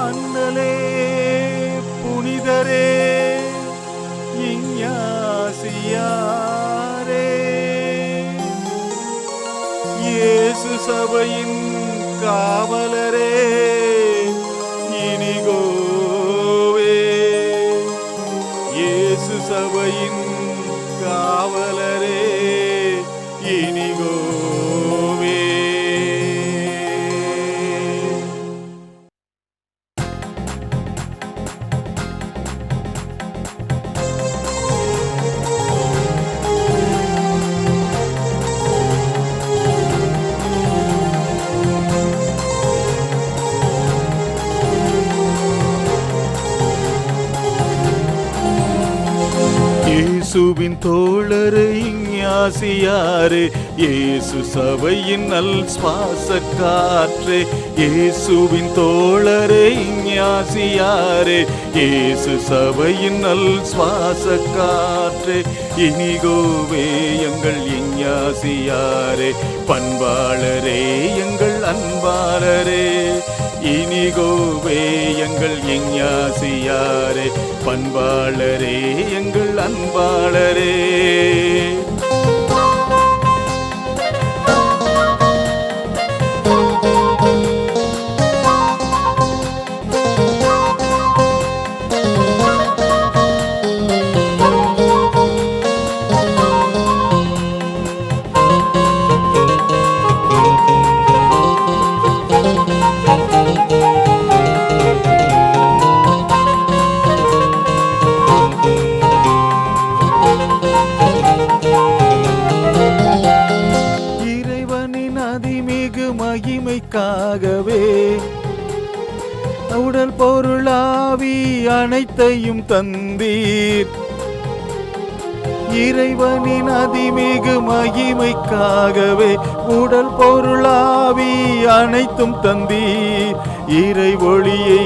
அண்ணலே புனிதரே இஞ்ஞாசியாரே, இயேசு சபையின் காவலரே இனிகோவே, இயேசு சபையின் காவலரே இனிகோவே. இயேசுவின் தோழரே இஞ்ஞாசியாரே, இயேசு சபையின் நல் சுவாச காற்றே, இயேசுவின் தோழரே இஞ்ஞாசியாரே, இயேசு சபையின் நல் சுவாச காற்றே இனிகோவே எங்கள் இஞ்ஞாசியாரே, பண்பாளரே எங்கள் அன்பாளரே இனிகோவே எங்கள் இஞ்ஞாசியாரே, பண்பாளரே எங்கள் அன்பாளரே. மகிமைக்காகவே உடல் பொருளாவி அனைத்தையும் தந்தீர், இறைவனின் அதிமிகு மகிமைக்காகவே உடல் பொருளாவி அனைத்தும் தந்தீர், இறை ஒளியை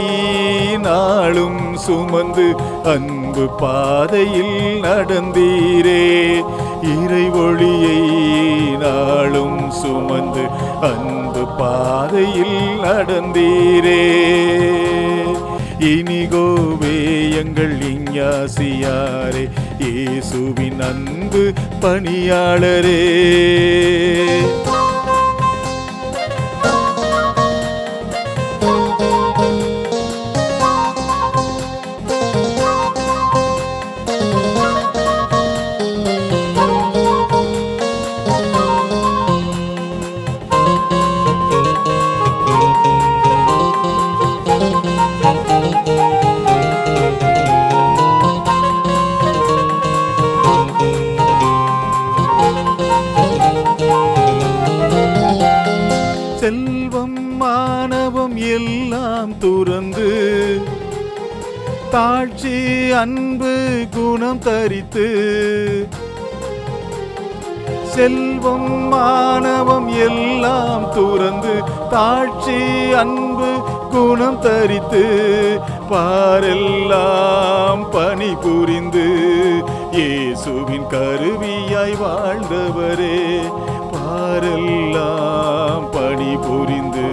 நாளும் சுமந்து அன்பு பாதையில் நடந்தீரே, இறை ஒளியை நாளும் சுமந்து அன்பு பாதையில் நடந்தீரே இனிகோவே எங்கள் இஞ்ஞாசியாரே, இயேசுவின் அன்பு பணியாளரே. செல்வம் மானவம் எல்லாம் துறந்து தாழ்ச்சி அன்பு குணம் தரித்து, செல்வம் மானவம் எல்லாம் துறந்து தாழ்ச்சி அன்பு குணம் தரித்து, பாரெல்லாம் பணி புரிந்து இயேசுவின் கருவியாய் வாழ்ந்தவரே, பாரெல்லாம் பணி புரிந்து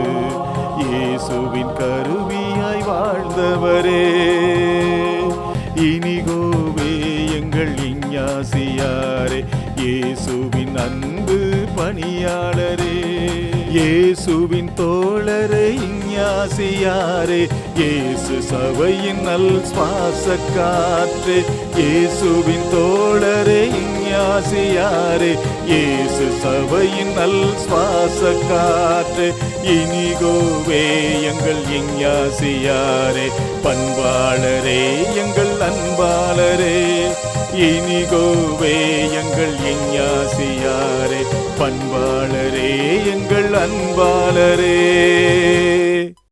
இயேசுவின் கருவியாய் வாழ்ந்தவரே இனிகோவே எங்கள் இஞ்ஞாசியாரே, இயேசுவின் அன்பு பணியாளரே, இயேசுவின் தோழரே இஞ்ஞாசியாரே, இயேசு சபையின் நல் சுவாச காற்றே, இயேசுவின் தோழரே இஞ்ஞாசியாரே, இயேசு சபையின் நல் சுவாச காற்றே இனிகோவே எங்கள் இஞ்ஞாசியாரே, பண்பாளரே எங்கள் அன்பாளரே இனிகோவே எங்கள் இஞ்ஞாசியாரே, பண்பாளரே எங்கள் அன்பாளரே.